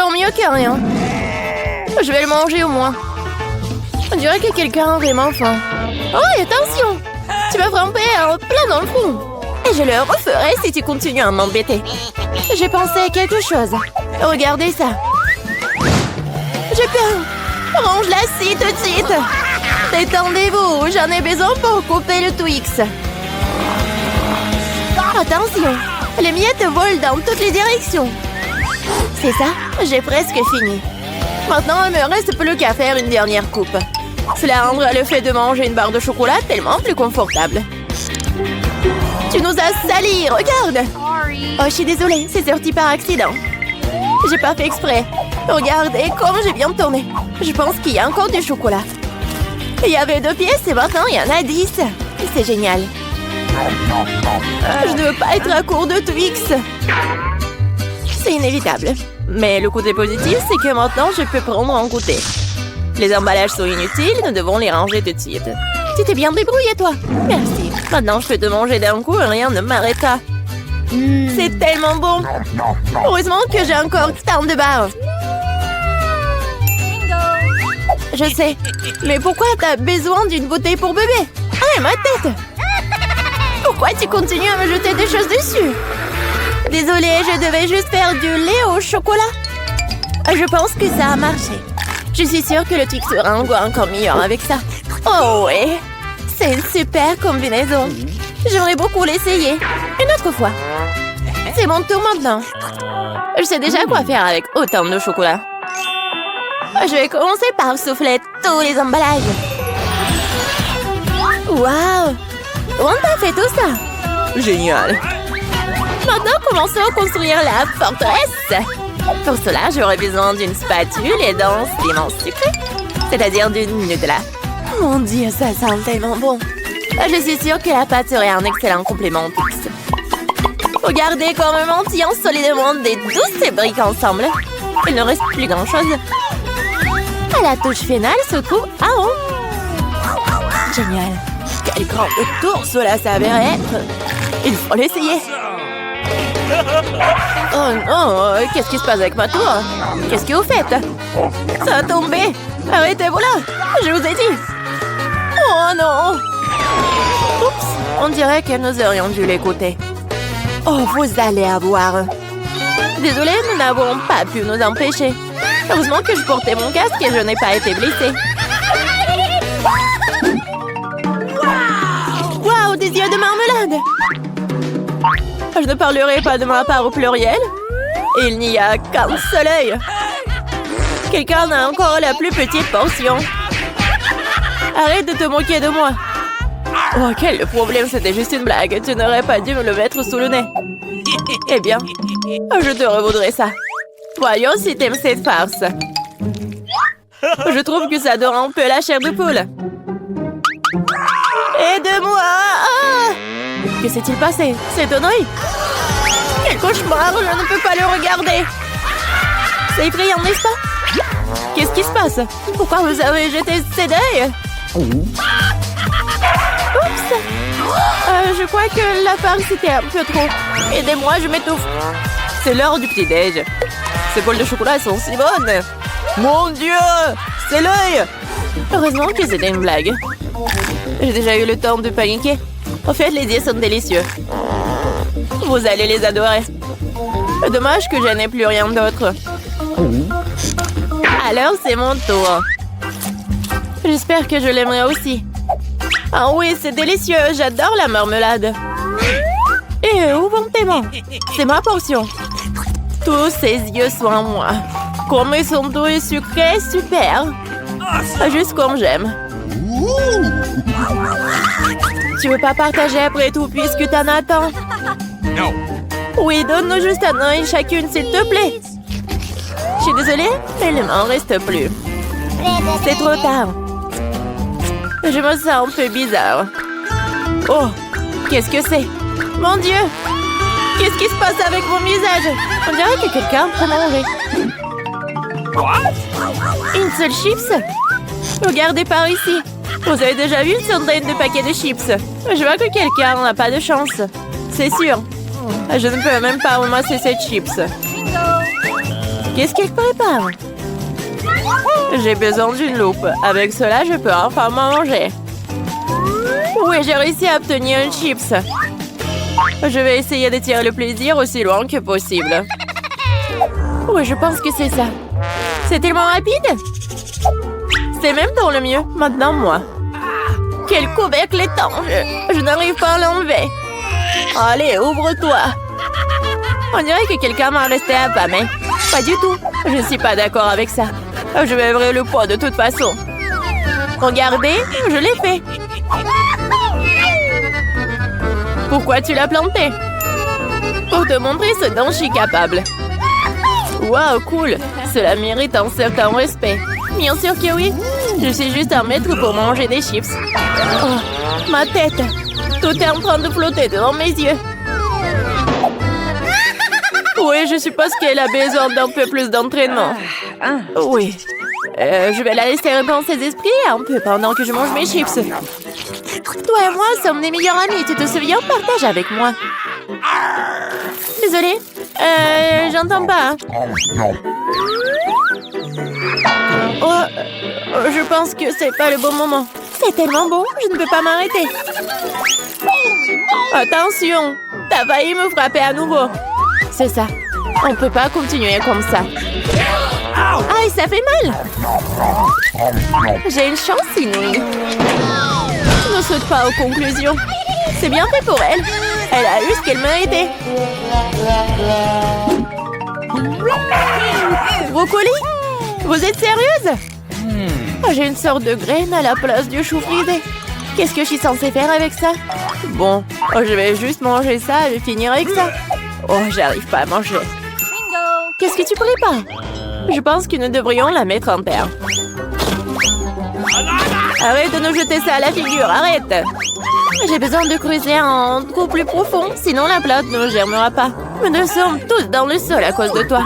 tant mieux que rien. Je vais le manger au moins. On dirait que quelqu'un a vraiment faim. Oh, et attention! Tu vas frapper plein dans le front. Et je le referai si tu continues à m'embêter. J'ai pensé à quelque chose. Regardez ça. J'ai peur. Range-la-ci tout de suite. Détendez-vous, j'en ai besoin pour couper le Twix. Attention, les miettes volent dans toutes les directions. C'est ça, j'ai presque fini. Maintenant, il me reste plus qu'à faire une dernière coupe. Cela rendra le fait de manger une barre de chocolat tellement plus confortable. Tu nous as salis, regarde! Oh, je suis désolée, c'est sorti par accident. J'ai pas fait exprès. Regardez comme j'ai bien tourné. Je pense qu'il y a encore du chocolat. Il y avait 2 pièces et maintenant il y en a 10. C'est génial. Je ne veux pas être à court de Twix. C'est inévitable. Mais le côté positif, c'est que maintenant je peux prendre en goûter. Les emballages sont inutiles, nous devons les ranger tout de suite. Tu t'es bien débrouillé, toi. Merci. Maintenant, je peux te manger d'un coup et rien ne m'arrêtera. C'est tellement bon. Heureusement que j'ai encore tant de barres. Je sais. Mais pourquoi t'as besoin d'une bouteille pour bébé? Ah, ma tête! Pourquoi tu continues à me jeter des choses dessus? Désolée, je devais juste faire du lait au chocolat. Je pense que ça a marché. Je suis sûre que le Twix sera encore meilleur avec ça. Oh ouais! C'est une super combinaison. J'aimerais beaucoup l'essayer. Une autre fois. C'est mon tour maintenant. Je sais déjà quoi faire avec autant de chocolat. Je vais commencer par souffler tous les emballages. Waouh! Comment t'as fait tout ça? Génial! Maintenant, commençons à construire la forteresse. Pour cela, j'aurai besoin d'une spatule et d'un piment sucré. C'est-à-dire d'une Nutella. Mon Dieu, ça sent tellement bon. Je suis sûre que la pâte serait un excellent complément au Twix. Regardez comment on tient solidement des douces briques ensemble. Il ne reste plus grand-chose. À la touche finale se trouve Aaron. Génial. Quel grand tour cela s'avérait être. Il faut l'essayer. Oh non, qu'est-ce qui se passe avec ma tour? Qu'est-ce que vous faites? Ça a tombé. Arrêtez-vous là. Je vous ai dit. Oh non. Oups, on dirait que nous aurions dû l'écouter. Oh, vous allez avoir. Désolée, nous n'avons pas pu nous empêcher. Heureusement que je portais mon casque et je n'ai pas été blessée. Waouh, des yeux de marmelade! Je ne parlerai pas de ma part au pluriel. Il n'y a qu'un seul œil. Quelqu'un a encore la plus petite portion. Arrête de te moquer de moi. Oh, quel problème, c'était juste une blague. Tu n'aurais pas dû me le mettre sous le nez. Eh bien, je te revaudrai ça. Voyons si t'aimes cette farce. Je trouve que ça dort un peu la chair de poule. Aide-moi! Ah! Que s'est-il passé? C'est un œil? Quel cauchemar! Je ne peux pas le regarder. C'est effrayant, n'est-ce pas? Qu'est-ce qui se passe? Pourquoi vous avez jeté ces deuils? Oups! Je crois que la farce était un peu trop. Aidez-moi, je m'étouffe. C'est l'heure du petit-déj. Ces bols de chocolat sont si bonnes. Mon Dieu! C'est l'œil! Heureusement que c'était une blague. J'ai déjà eu le temps de paniquer. En fait, les yeux sont délicieux. Vous allez les adorer. Dommage que je n'ai plus rien d'autre. Alors, c'est mon tour. J'espère que je l'aimerai aussi. Ah oui, c'est délicieux. J'adore la marmelade. Et où vont tes mains? C'est ma portion. Tous ces yeux sont à moi. Comme ils sont doux et sucrés, super. Juste comme j'aime. Tu veux pas partager après tout puisque t'en as tant? Non. Oui, donne-nous juste un œil chacune, s'il te plaît. Je suis désolée, mais il ne m'en reste plus. C'est trop tard. Je me sens un peu bizarre. Oh, qu'est-ce que c'est? Mon Dieu! Qu'est-ce qui se passe avec mon visage? On dirait que quelqu'un peut manger. Une seule chips? Regardez par ici. Vous avez déjà vu une centaine de paquets de chips? Je vois que quelqu'un n'a pas de chance. C'est sûr. Je ne peux même pas ramasser cette chips. Qu'est-ce qu'elle prépare? J'ai besoin d'une loupe. Avec cela, je peux enfin manger. Oui, j'ai réussi à obtenir une chips. Je vais essayer de tirer le plaisir aussi loin que possible. Oui, je pense que c'est ça. C'est tellement rapide. C'est même dans le mieux. Maintenant, moi. Quel couvercle étanche. Je n'arrive pas à l'enlever. Allez, ouvre-toi. On dirait que quelqu'un m'a resté affamé. Pas du tout. Je ne suis pas d'accord avec ça. Je vais ouvrir le pot de toute façon. Regardez, je l'ai fait. Pourquoi tu l'as planté? Pour te montrer ce dont je suis capable. Waouh, cool. Cela mérite un certain respect. Bien sûr que oui. Je suis juste un maître pour manger des chips. Oh, ma tête. Tout est en train de flotter devant mes yeux. Oui, je suppose qu'elle a besoin d'un peu plus d'entraînement. Oui. Je vais la laisser reprendre ses esprits un peu pendant que je mange mes chips. Toi et moi sommes des meilleurs amis, tu te souviens? Partage avec moi. Désolée. J'entends pas. Hein. Oh, je pense que c'est pas le bon moment. C'est tellement bon, je ne peux pas m'arrêter. Attention, t'as failli me frapper à nouveau. C'est ça. On peut pas continuer comme ça. Aïe, ça fait mal. J'ai une chance inouïe. Ne saute pas aux conclusions. C'est bien fait pour elle. Elle a eu ce qu'elle méritait. Brocoli? Vous êtes sérieuse? J'ai une sorte de graine à la place du chou frisé. Qu'est-ce que je suis censée faire avec ça? Bon, je vais juste manger ça et finir avec ça. Oh, j'arrive pas à manger. Qu'est-ce que tu prépares? Je pense que nous devrions la mettre en terre. Arrête de nous jeter ça à la figure, arrête! J'ai besoin de creuser un trou plus profond, sinon la plante ne germera pas. Nous sommes tous dans le sol à cause de toi.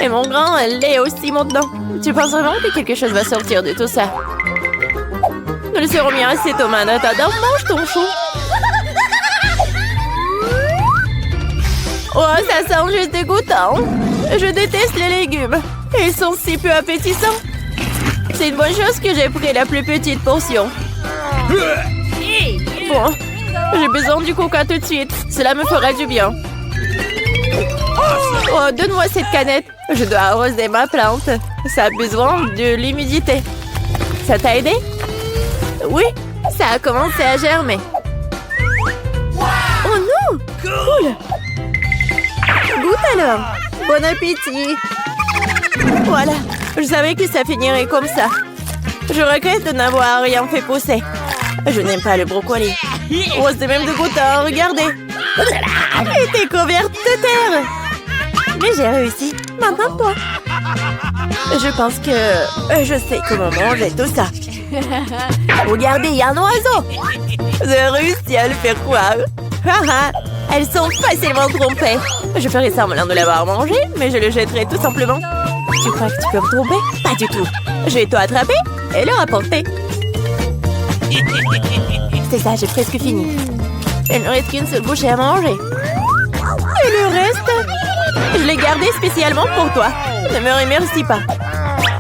Et mon grand, elle l'est aussi maintenant. Tu penses vraiment que quelque chose va sortir de tout ça? Nous le serons bien assez, Thomas. Attends, mange ton chou. Oh, ça sent juste dégoûtant. Je déteste les légumes. Ils sont si peu appétissants. C'est une bonne chose que j'ai pris la plus petite portion. Bon, j'ai besoin du coca tout de suite. Cela me fera du bien. Oh, donne-moi cette canette. Je dois arroser ma plante. Ça a besoin de l'humidité. Ça t'a aidé? Oui, ça a commencé à germer. Oh non! Cool! Goûte alors! Bon appétit! Voilà, je savais que ça finirait comme ça. Je regrette de n'avoir rien fait pousser. Je n'aime pas le brocoli. Oh, c'est même dégoûtant, regardez. Elle était couverte de terre. Mais j'ai réussi. Maintenant, toi. Je pense que je sais comment manger tout ça. Regardez, il y a un oiseau. J'ai réussi à le faire croire. Elles sont facilement trompées. Je ferai semblant de l'avoir mangé, mais je le jetterai tout simplement. Tu crois que tu peux me tromper? Pas du tout. Je vais tout attraper et le rapporter. C'est ça, j'ai presque fini. Il ne reste qu'une seule bouchée à manger. Et le reste? Je l'ai gardé spécialement pour toi. Ne me remercie pas.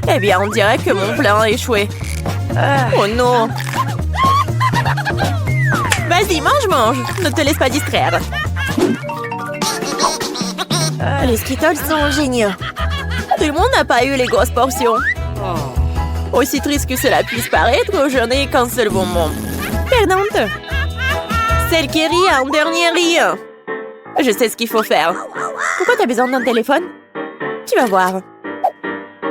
Eh bien, on dirait que mon plan a échoué. Oh non! Vas-y, mange! Ne te laisse pas distraire. Les Skittles sont géniaux. Tout le monde n'a pas eu les grosses portions. Aussi triste que cela puisse paraître, je n'ai qu'un seul bonbon. Perdante. Celle qui rit en dernier rit. Je sais ce qu'il faut faire. Pourquoi t'as besoin d'un téléphone? Tu vas voir.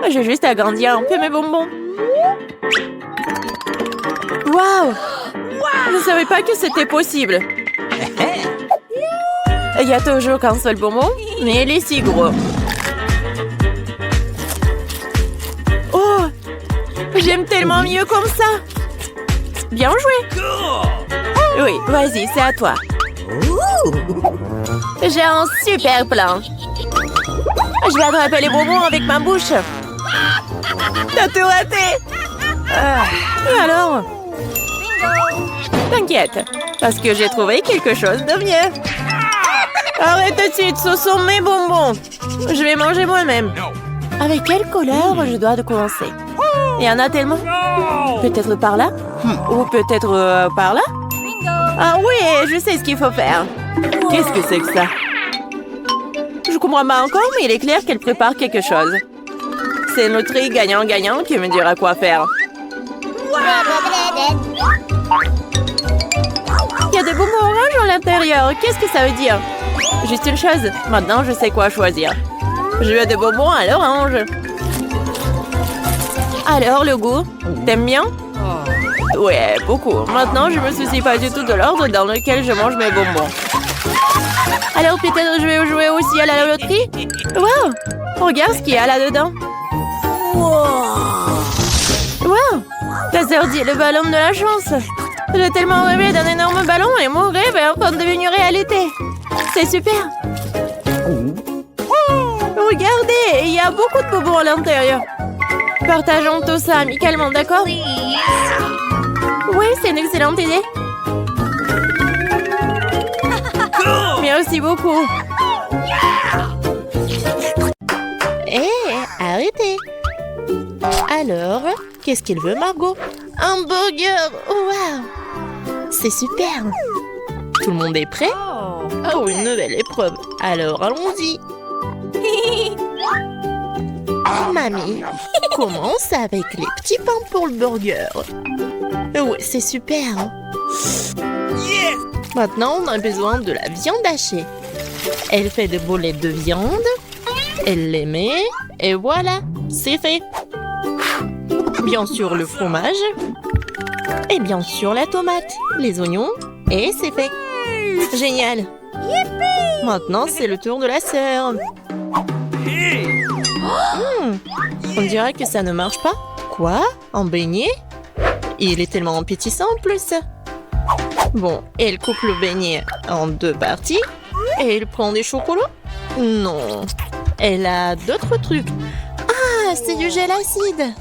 J'ai juste agrandir un peu mes bonbons. Waouh! Je ne savais pas que c'était possible. Il y a toujours qu'un seul bonbon, mais il est si gros. Oh! J'aime tellement mieux comme ça. Bien joué. Oui, vas-y, c'est à toi. J'ai un super plan. Je vais attraper les bonbons avec ma bouche. T'as tout raté. Alors? T'inquiète, parce que j'ai trouvé quelque chose de mieux. Arrête tout de suite, ce sont mes bonbons. Je vais manger moi-même. Avec quelle couleur je dois commencer? Il y en a tellement. Peut-être par là? Ou peut-être par là? Ah oui, je sais ce qu'il faut faire. Qu'est-ce que c'est que ça? Je comprends pas encore, mais il est clair qu'elle prépare quelque chose. C'est notre gagnant-gagnant qui me dira quoi faire. Il y a des bonbons oranges à l'intérieur. Qu'est-ce que ça veut dire? Juste une chose. Maintenant, je sais quoi choisir. Je veux des bonbons à l'orange. Alors, le goût? T'aimes bien? Ouais, beaucoup. Maintenant, je me soucie pas du tout de l'ordre dans lequel je mange mes bonbons. Alors, peut-être je vais jouer aussi à la loterie? Wow! Regarde ce qu'il y a là-dedans. Wow! La sœur dit le ballon de la chance. J'ai tellement rêvé d'un énorme ballon et mon rêve est en train de devenir réalité. C'est super. Regardez, il y a beaucoup de bonbons à l'intérieur. Partageons tout ça amicalement, d'accord? Oui, c'est une excellente idée. Merci beaucoup. Hé, arrêtez. Alors, qu'est-ce qu'il veut, Margot? Un burger. Waouh! C'est super. Tout le monde est prêt? Oh, une nouvelle épreuve. Alors, allons-y. Mamie, commence avec les petits pains pour le burger. Ouais, c'est super. Maintenant, on a besoin de la viande hachée. Elle fait des boulettes de viande. Elle les met. Et voilà, c'est fait. Bien sûr, le fromage. Et bien sûr, la tomate, les oignons. Et c'est fait. Génial. Maintenant, c'est le tour de la sœur. On dirait que ça ne marche pas. Quoi? Un beignet? Il est tellement appétissant en plus. Bon, elle coupe le beignet en 2 parties. Et elle prend des chocolats? Non. Elle a d'autres trucs. Ah, c'est du gel acide.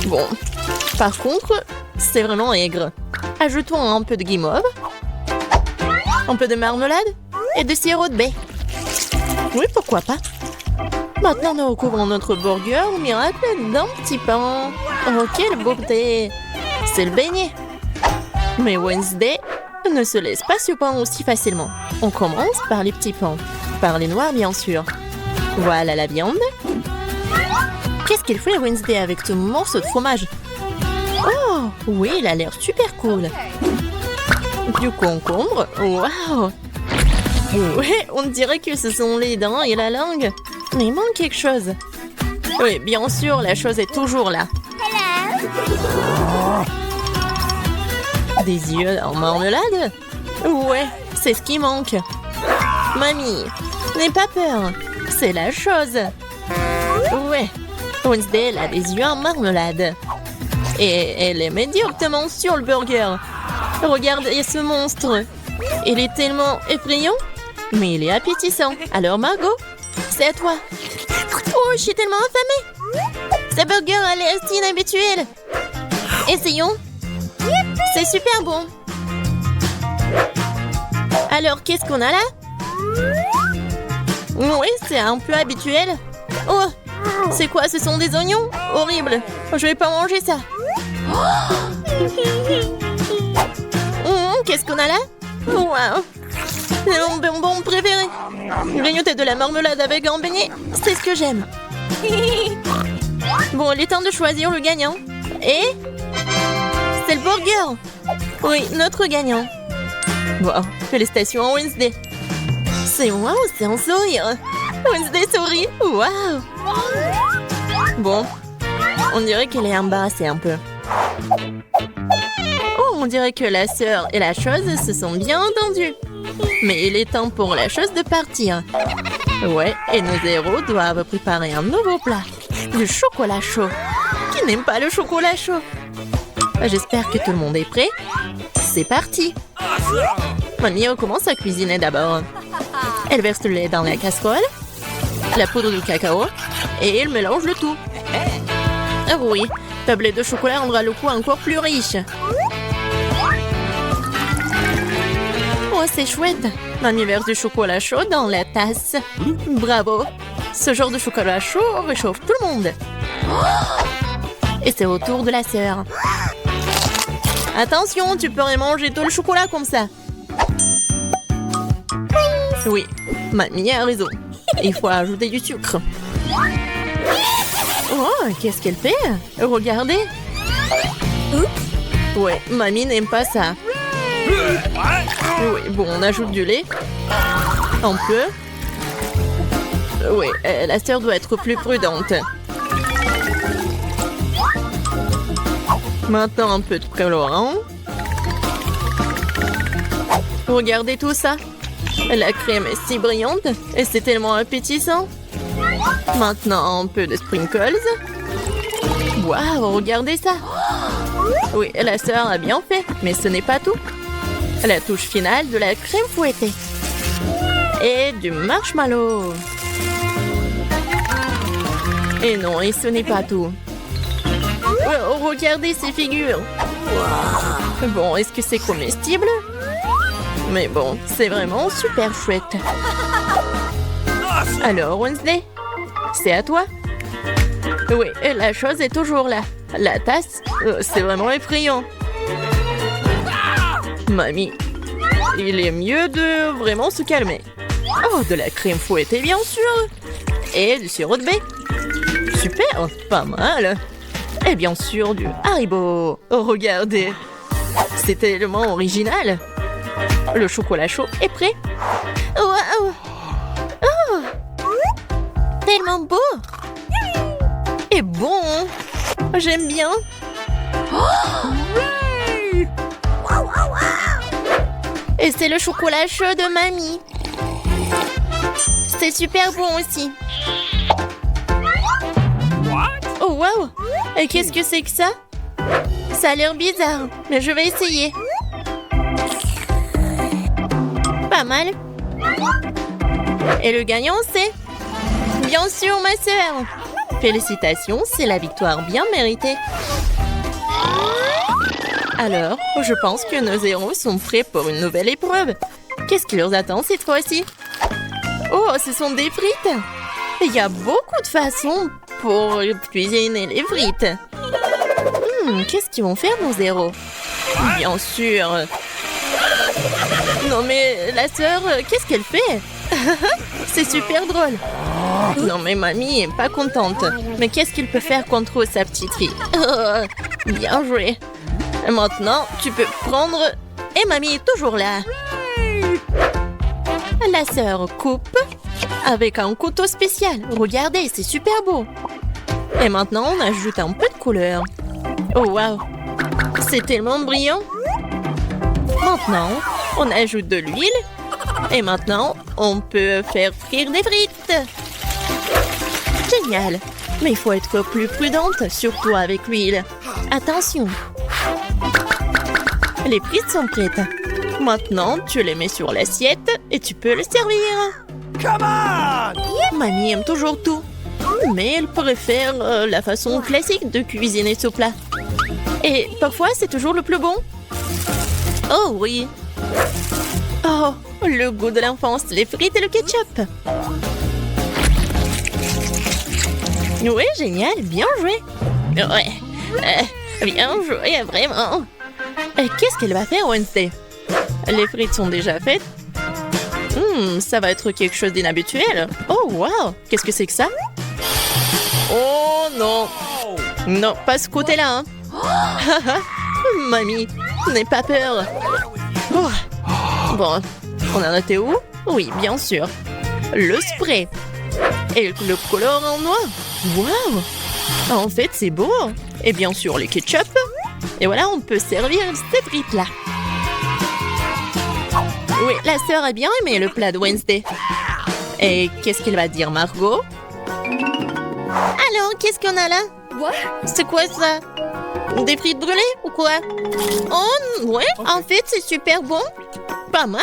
Bon, par contre, c'est vraiment aigre. Ajoutons un peu de guimauve. Un peu de marmelade. Et de sirop de baie. Oui, pourquoi pas. Maintenant, nous recouvrons notre burger au miracle d'un petit pain. Oh, quelle beauté! C'est le beignet. Mais Wednesday ne se laisse pas surprendre aussi facilement. On commence par les petits pains. Par les noirs, bien sûr. Voilà la viande. Qu'est-ce qu'il fait Wednesday avec ce morceau de fromage? Oh, oui, il a l'air super cool. Du concombre. Waouh! Oui, on dirait que ce sont les dents et la langue. Mais il manque quelque chose. Oui, bien sûr, la chose est toujours là. Des yeux en marmelade? Ouais, c'est ce qui manque. Mamie, n'aie pas peur. C'est la chose. Ouais, Wednesday, elle a des yeux en marmelade. Et elle les met directement sur le burger. Regardez ce monstre. Il est tellement effrayant, mais il est appétissant. Alors Margot, c'est à toi. Oh, je suis tellement affamée. Ce burger a l'air si inhabituel. Essayons. C'est super bon. Alors, qu'est-ce qu'on a là? Oui, c'est un peu habituel. Oh, c'est quoi? Ce sont des oignons? Horrible. Je vais pas manger ça. Qu'est-ce qu'on a là? Wow. C'est mon bonbon préféré. Grignoter de la marmelade avec un beignet, c'est ce que j'aime. Bon, il est temps de choisir le gagnant. Et c'est le burger. Oui, notre gagnant. Wow, félicitations à Wednesday. C'est wow, c'est un sourire. Wednesday sourit. Wow. Bon, on dirait qu'elle est embarrassée un peu. Oh, on dirait que la sœur et la chose se sont bien entendues. Mais il est temps pour la chose de partir. Ouais, et nos héros doivent préparer un nouveau plat. Du chocolat chaud. Qui n'aime pas le chocolat chaud? J'espère que tout le monde est prêt. C'est parti. Mamie commence à cuisiner d'abord. Elle verse le lait dans la casserole, la poudre de cacao, et elle mélange le tout. Ah oui, tablette de chocolat rendra le goût encore plus riche. Oh, c'est chouette. Mamie verse du chocolat chaud dans la tasse. Bravo. Ce genre de chocolat chaud réchauffe tout le monde. Et c'est au tour de la sœur. Attention, tu pourrais manger tout le chocolat comme ça. Oui, mamie a raison. Il faut ajouter du sucre. Oh, qu'est-ce qu'elle fait? Regardez. Ouais, mamie n'aime pas ça. Oui, bon, on ajoute du lait. Un peu. Oui, la sœur doit être plus prudente. Maintenant, un peu de colorant. Regardez tout ça. La crème est si brillante et c'est tellement appétissant. Maintenant, un peu de sprinkles. Waouh, regardez ça. Oui, la sœur a bien fait, mais ce n'est pas tout. La touche finale de la crème fouettée. Et du marshmallow. Et non, et ce n'est pas tout. Oh, regardez ces figures. Bon, est-ce que c'est comestible? Mais bon, c'est vraiment super chouette. Alors, Wednesday, c'est à toi. Oui, et la chose est toujours là. La tasse, c'est vraiment effrayant. Mamie, il est mieux de vraiment se calmer. Oh, de la crème fouettée, bien sûr. Et du sirop de baie. Super, pas mal. Et bien sûr, du Haribo. Oh, regardez. C'est tellement original. Le chocolat chaud est prêt. Wow. Oh, tellement beau. Et bon. J'aime bien. Et c'est le chocolat chaud de mamie. C'est super bon aussi. Oh, wow! Et qu'est-ce que c'est que ça? Ça a l'air bizarre, mais je vais essayer. Pas mal. Et le gagnant, c'est... Bien sûr, ma sœur. Félicitations, c'est la victoire bien méritée. Alors, je pense que nos héros sont prêts pour une nouvelle épreuve. Qu'est-ce qui leur attend cette fois-ci? Oh, ce sont des frites! Il y a beaucoup de façons pour cuisiner les frites. Qu'est-ce qu'ils vont faire, nos héros? Bien sûr. Non mais, la sœur, qu'est-ce qu'elle fait? C'est super drôle. Non mais mamie est pas contente. Mais qu'est-ce qu'il peut faire contre sa petite fille? Bien joué. Maintenant, tu peux prendre... Et mamie est toujours là. La sœur coupe avec un couteau spécial. Regardez, c'est super beau. Et maintenant, on ajoute un peu de couleur. Oh, wow. C'est tellement brillant. Maintenant, on ajoute de l'huile. Et maintenant, on peut faire frire des frites. Génial. Mais il faut être plus prudente, surtout avec l'huile. Attention. Les frites sont prêtes. Maintenant, tu les mets sur l'assiette et tu peux les servir. Come on! Mamie aime toujours tout. Mais elle préfère la façon classique de cuisiner ce plat. Et parfois, c'est toujours le plus bon. Oh oui. Oh, le goût de l'enfance, les frites et le ketchup. Oui, génial, bien joué. Ouais, bien joué, vraiment. Qu'est-ce qu'elle va faire, Wednesday? Les frites sont déjà faites. Ça va être quelque chose d'inhabituel. Oh, wow! Qu'est-ce que c'est que ça? Oh, non! Non, pas ce côté-là, hein. Mamie, n'aie pas peur. Oh. Bon, on a noté où? Oui, bien sûr. Le spray. Et le colorant noir. Wow! En fait, c'est beau. Et bien sûr, le ketchup. Et voilà, on peut servir ces frites-là. Oui, la sœur a bien aimé le plat de Wednesday. Et qu'est-ce qu'elle va dire, Margot? Alors, qu'est-ce qu'on a là? C'est quoi ça? Des frites brûlées ou quoi? Oh, ouais, en fait, c'est super bon. Pas mal.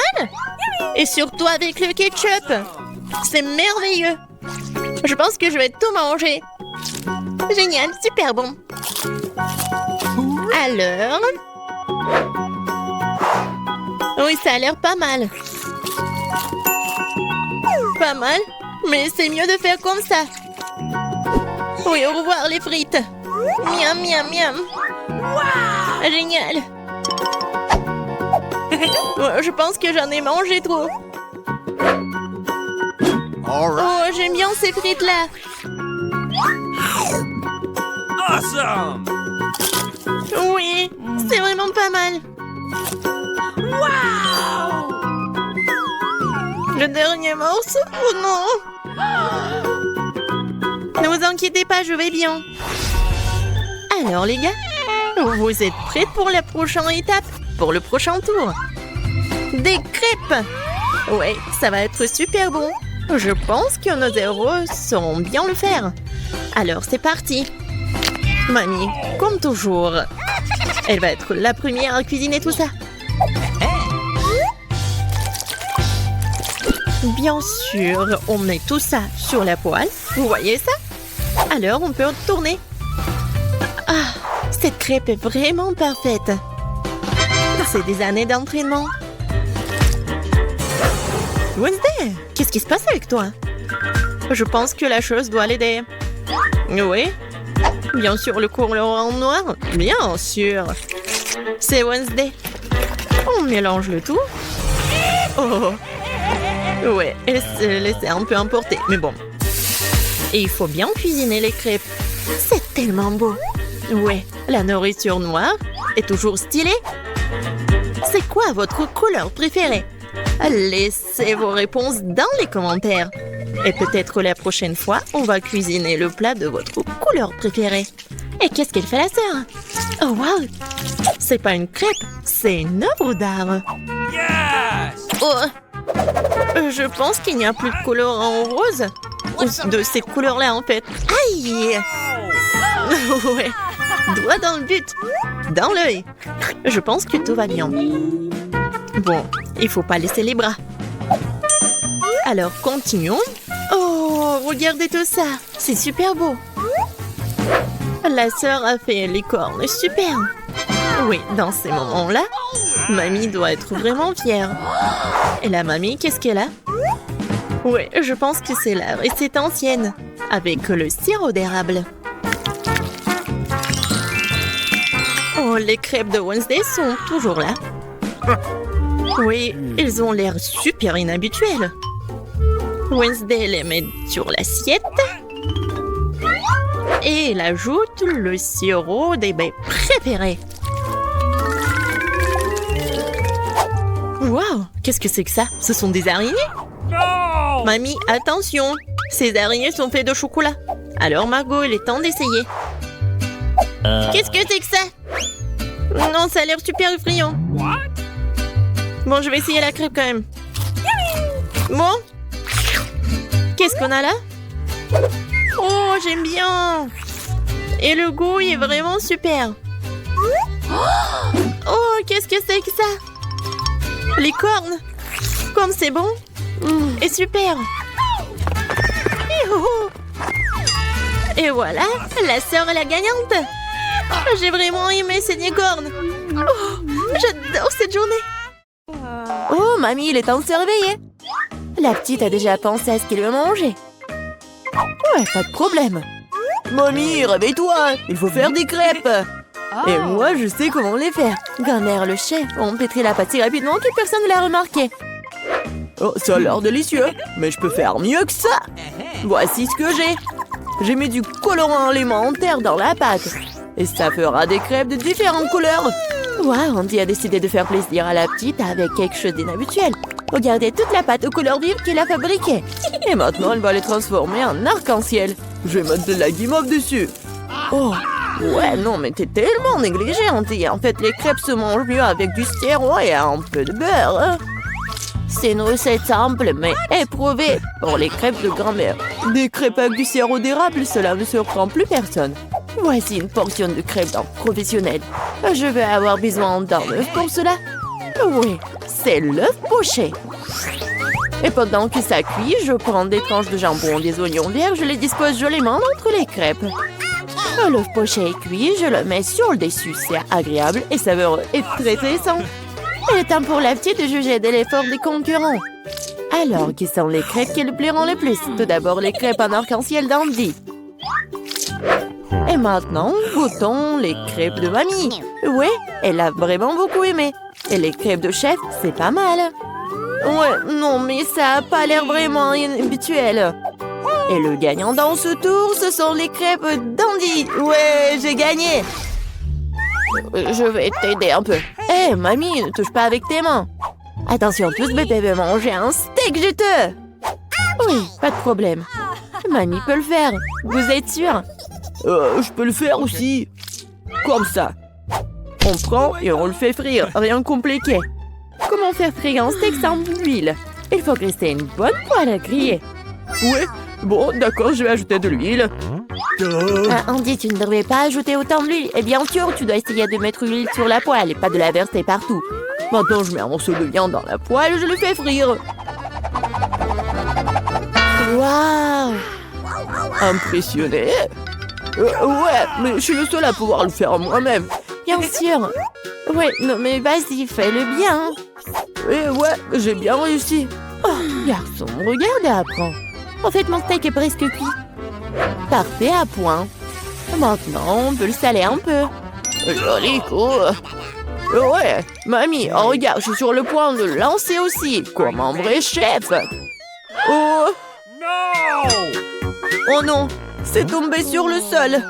Et surtout avec le ketchup. C'est merveilleux. Je pense que je vais tout manger. Génial, super bon. Alors... Oui, ça a l'air pas mal. Pas mal? Mais c'est mieux de faire comme ça. Oui, au revoir les frites. Miam, miam, miam. Wow! Génial. Je pense que j'en ai mangé trop. Oh, j'aime bien ces frites-là. Awesome! Oui, c'est vraiment pas mal. Wow! Le dernier morceau? Oh non! Ne vous inquiétez pas, je vais bien. Alors les gars, vous êtes prêts pour la prochaine étape? Pour le prochain tour? Des crêpes! Ouais, ça va être super bon. Je pense que nos héros sauront bien le faire. Alors c'est parti. Mamie, comme toujours, elle va être la première à cuisiner tout ça. Bien sûr, on met tout ça sur la poêle. Vous voyez ça? Alors, on peut tourner. Ah, cette crêpe est vraiment parfaite. C'est des années d'entraînement. Wednesday, qu'est-ce qui se passe avec toi? Je pense que la chose doit l'aider. Oui. Bien sûr, le couleur en noir. Bien sûr. C'est Wednesday. On mélange le tout. Oh. Ouais, elle s'est laissée un peu emporter, mais bon. Et il faut bien cuisiner les crêpes. C'est tellement beau. Ouais, la nourriture noire est toujours stylée. C'est quoi votre couleur préférée? Laissez vos réponses dans les commentaires. Et peut-être la prochaine fois, on va cuisiner le plat de votre couleur préférée. Et qu'est-ce qu'elle fait la sœur? Oh wow! C'est pas une crêpe, c'est une œuvre d'art. Yes! Oh! Je pense qu'il n'y a plus de couleur en rose. Ou de cette couleur-là, en fait. Aïe! Ouais, droit dans le but. Dans l'œil. Je pense que tout va bien. Bon, il faut pas laisser les bras. Alors, continuons. Oh, regardez tout ça. C'est super beau. La sœur a fait les cornes. Super. Oui, dans ces moments-là, mamie doit être vraiment fière. Et la mamie, qu'est-ce qu'elle a? Oui, je pense que c'est la recette ancienne, avec le sirop d'érable. Oh, les crêpes de Wednesday sont toujours là. Oui, ils ont l'air super inhabituels. Wednesday les met sur l'assiette. Et elle ajoute le sirop des baies préférés. Waouh, qu'est-ce que c'est que ça? Ce sont des araignées? No! Mamie, attention! Ces araignées sont faites de chocolat. Alors Margot, il est temps d'essayer. Qu'est-ce que c'est que ça? Non, ça a l'air super effrayant. What? Bon, je vais essayer la crêpe quand même. Bon. Qu'est-ce qu'on a là? Oh, j'aime bien. Et le goût il est vraiment super. Oh, qu'est-ce que c'est que ça? Les cornes. Comme c'est bon. Et super. Et voilà, la sœur est la gagnante. J'ai vraiment aimé ces cornes. Oh, j'adore cette journée. Oh, mamie, il est temps de se réveiller. La petite a déjà pensé à ce qu'elle veut manger. Ouais, pas de problème. Mamie, réveille-toi, il faut faire des crêpes. Et moi, je sais comment les faire. Grand-mère, le chef, on pétrit la pâte si rapidement que personne ne l'a remarqué. Oh, ça a l'air délicieux, mais je peux faire mieux que ça. Voici ce que j'ai. J'ai mis du colorant alimentaire dans la pâte. Et ça fera des crêpes de différentes couleurs. Waouh, Andy a décidé de faire plaisir à la petite avec quelque chose d'inhabituel. Regardez toute la pâte aux couleurs vives qu'il a fabriquée. Et maintenant, elle va les transformer en arc-en-ciel. Je vais mettre de la guimauve dessus. Oh, ouais, non, mais t'es tellement négligée, Andy. En fait, les crêpes se mangent mieux avec du sirop et un peu de beurre. Hein. C'est une recette simple, mais éprouvée pour les crêpes de grand-mère. Des crêpes avec du sirop d'érable, cela ne surprend plus personne. Voici une portion de crêpes d'un professionnel. Je vais avoir besoin d'un œuf pour cela. Oui, c'est l'œuf poché. Et pendant que ça cuit, je prends des tranches de jambon, des oignons verts, je les dispose joliment entre les crêpes. L'œuf poché est cuit, je le mets sur le dessus. C'est agréable et savoureux et très sain. Il est temps pour la petite de juger de l'effort des concurrents. Alors, qui sont les crêpes qui lui plairont le plus? Tout d'abord, les crêpes en arc-en-ciel d'Andy. Et maintenant, goûtons les crêpes de mamie. Ouais, elle a vraiment beaucoup aimé. Et les crêpes de chef, c'est pas mal. Ouais, non, mais ça a pas l'air vraiment habituel. Et le gagnant dans ce tour, ce sont les crêpes d'Andy. Ouais, j'ai gagné. Je vais t'aider un peu. Hé, mamie, ne touche pas avec tes mains. Attention, tous bébé veut manger un steak juteux. Oui, pas de problème. Mamie peut le faire. Vous êtes sûr? Je peux le faire aussi. Comme ça. On prend et on le fait frire. Rien de compliqué. Comment faire frire un steak sans l'huile? Il faut rester une bonne poêle à griller. Ouais, bon, d'accord, je vais ajouter de l'huile. Andy, tu ne devrais pas ajouter autant d'huile. Et bien sûr, tu dois essayer de mettre l'huile sur la poêle et pas de la verser partout. Maintenant, je mets un morceau de viande dans la poêle et je le fais frire. Waouh! Impressionné? Ouais, mais je suis le seul à pouvoir le faire moi-même. Bien sûr. Ouais, non mais vas-y, fais-le bien. Ouais, j'ai bien réussi. Oh, garçon, regarde et apprends. En fait, mon steak est presque cuit. Parfait à point. Maintenant, on peut le saler un peu. Joli coup. Ouais, mamie, oh, regarde, je suis sur le point de le lancer aussi, comme un vrai chef. Oh! No! Oh non, c'est tombé sur le sol.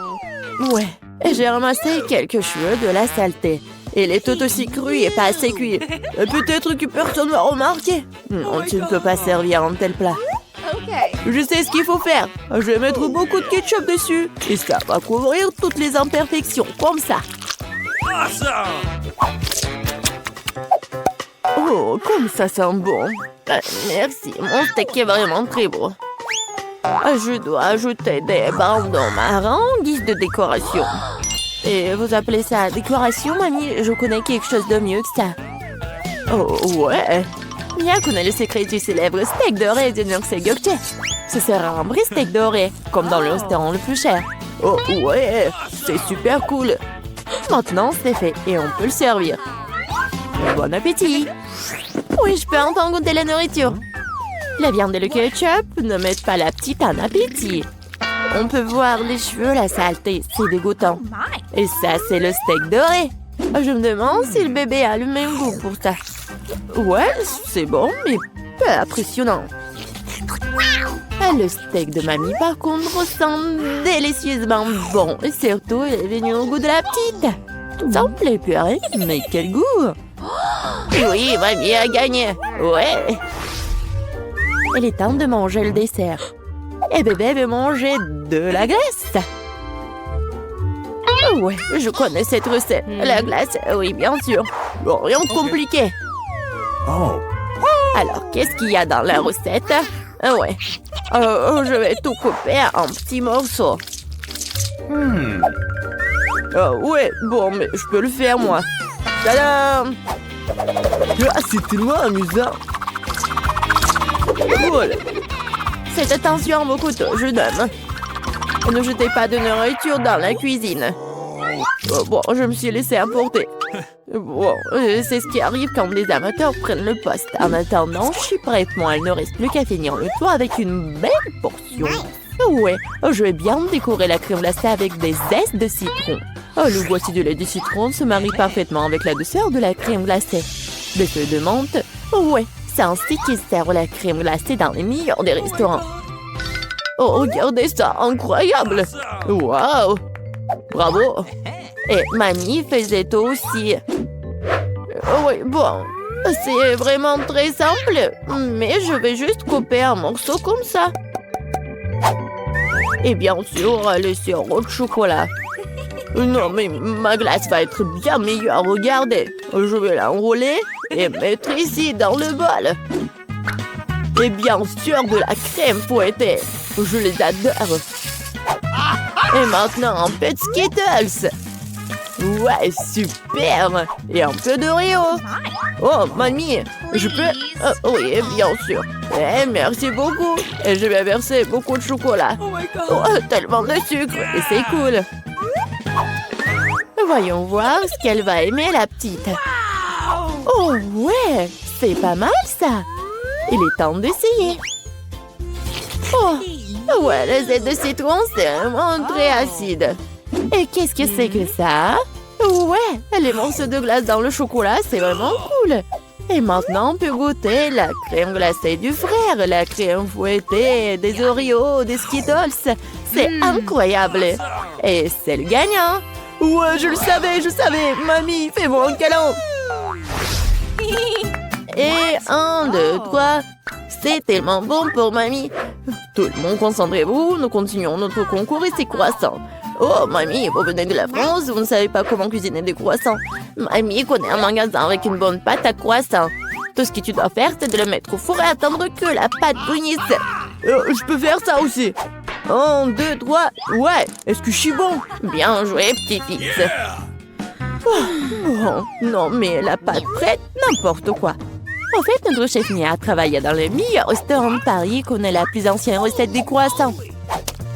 Ouais, j'ai ramassé quelques cheveux de la saleté. Il est tout aussi cru et pas assez cuit. Peut-être que personne va remarquer. Non, tu ne peux pas servir un tel plat. Je sais ce qu'il faut faire. Je vais mettre beaucoup de ketchup dessus. Et ça va couvrir toutes les imperfections, comme ça. Awesome! Oh, comme ça sent bon. Merci, mon steak est vraiment très beau. Je dois ajouter des bandons marrons en guise de décoration. Et vous appelez ça décoration, mamie? Je connais quelque chose de mieux que ça. Oh, ouais. Mia connaît le secret du célèbre steak doré de Nurse Gökçe. Ce sera un vrai steak doré, comme dans le restaurant le plus cher. Oh, ouais, c'est super cool. Maintenant, c'est fait et on peut le servir. Bon appétit! Oui, je peux enfin goûter la nourriture. La viande et le ketchup ne mettent pas la petite en appétit. On peut voir les cheveux, la saleté, c'est dégoûtant. Et ça, c'est le steak doré. Je me demande si le bébé a le même goût pour ça. Ouais, c'est bon, mais pas impressionnant. Le steak de mamie, par contre, sent délicieusement bon. Et surtout, il est venu au goût de la petite. Ça me plaît plus rien, mais quel goût! Oui, mamie a gagné. Ouais. Il est temps de manger le dessert. Et bébé veut manger de la glace. Ouais, je connais cette recette. La glace, oui, bien sûr. Bon, rien de compliqué. Oh. Alors, qu'est-ce qu'il y a dans la recette? Ouais. Je vais tout couper en petits morceaux. Ouais, bon, mais je peux le faire, moi. Tadam! Ah, c'est tellement amusant. Voilà. Faites attention à vos couteaux, jeune homme. Ne jetez pas de nourriture dans la cuisine. Bon, je me suis laissé emporter. Bon, c'est ce qui arrive quand les amateurs prennent le poste. En attendant, je suis prête. Moi, il ne reste plus qu'à finir le tour avec une belle portion. Ouais, je vais bien décorer la crème glacée avec des zestes de citron. Le voici du lait de citron se marie parfaitement avec la douceur de la crème glacée. Des feuilles de menthe. Ouais, c'est ainsi qu'ils servent la crème glacée dans les meilleurs des restaurants. Oh, regardez ça, incroyable! Waouh! Bravo! Et mamie faisait tout aussi. Oui, bon, c'est vraiment très simple, mais je vais juste couper un morceau comme ça. Et bien sûr, le sirop de chocolat. Non, mais ma glace va être bien meilleure, regardez. Je vais l'enrouler et mettre ici dans le bol. Et bien sûr, de la crème fouettée. Je les adore. Et maintenant, un peu de Skittles. Ouais, super. Et un peu d'Oreo. Oh, mamie, je peux... oui, bien sûr. Merci beaucoup. Et je vais verser beaucoup de chocolat. Oh, tellement de sucre. Et c'est cool. Voyons voir ce qu'elle va aimer, la petite. Oh, ouais, c'est pas mal, ça. Il est temps d'essayer. Oh, ouais, le zeste de citron, c'est vraiment très acide. Et qu'est-ce que c'est que ça? Ouais, les morceaux de glace dans le chocolat, c'est vraiment cool. Et maintenant, on peut goûter la crème glacée du frère, la crème fouettée, des Oreos, des Skittles. C'est incroyable. Et c'est le gagnant. Ouais, je le savais. Mamie, fais-moi un câlin. Et 1, 2, 3. C'est tellement bon pour mamie. Tout le monde, concentrez-vous. Nous continuons notre concours et c'est croissants. Oh, mamie, vous venez de la France, vous ne savez pas comment cuisiner des croissants. Mamie connaît un magasin avec une bonne pâte à croissants. Tout ce que tu dois faire, c'est de le mettre au four et attendre que la pâte brunisse. Je peux faire ça aussi. 1, 2, 3. Ouais, est-ce que je suis bon? Bien joué, petit-fils. Oh, non, mais la pâte prête, n'importe quoi. En fait, notre chef Mia travaille dans le meilleur restaurant de Paris et connaît la plus ancienne recette des croissants.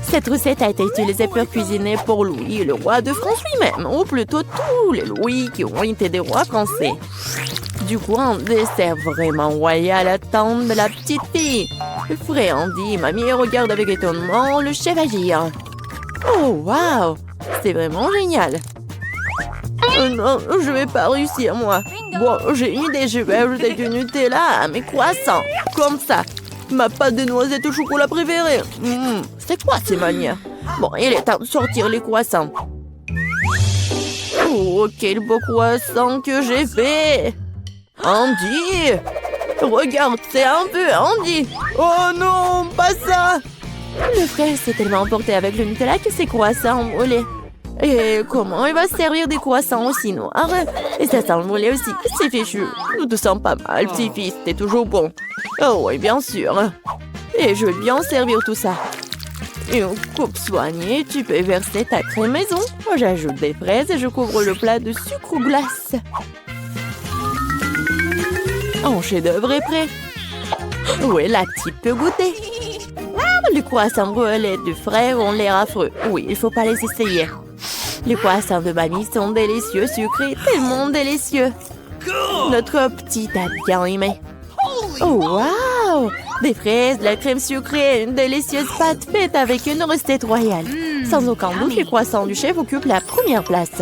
Cette recette a été utilisée pour cuisiner pour Louis, le roi de France lui-même, ou plutôt tous les Louis qui ont été des rois français. Du coup, un dessert vraiment royal attend de la petite fille. Frais Andy, mamie regarde avec étonnement le chef agir. Oh, waouh! C'est vraiment génial! Non, je vais pas réussir, moi. Bon, j'ai une idée, je vais ajouter du Nutella à mes croissants. Comme ça. Ma pâte de noisettes au chocolat préférée. C'est quoi ces manières? Bon, il est temps de sortir les croissants. Oh, quel beau croissant que j'ai fait! Andy! Regarde, c'est un peu Andy! Oh non, pas ça! Le frère s'est tellement emporté avec le Nutella que ses croissants ont brûlé. Et comment il va se servir des croissants aussi noirs? Et ça sent le brûlé aussi, c'est fichu. Nous te sens pas mal, petit-fils, t'es toujours bon. Oh oui, bien sûr. Et je vais bien servir tout ça. Une coupe soignée, tu peux verser ta crème maison. Moi, j'ajoute des fraises et je couvre le plat de sucre ou glace. Un chef-d'œuvre est prêt. Oui, la petite peut goûter. Les croissants brûlés du frère ont l'air affreux. Oui, il faut pas les essayer. Les croissants de mamie sont délicieux, sucrés, tellement délicieux. Notre petite a bien aimé. Oh, waouh! Des fraises, de la crème sucrée, une délicieuse pâte faite avec une recette royale. Sans aucun doute, les croissants du chef occupent la première place.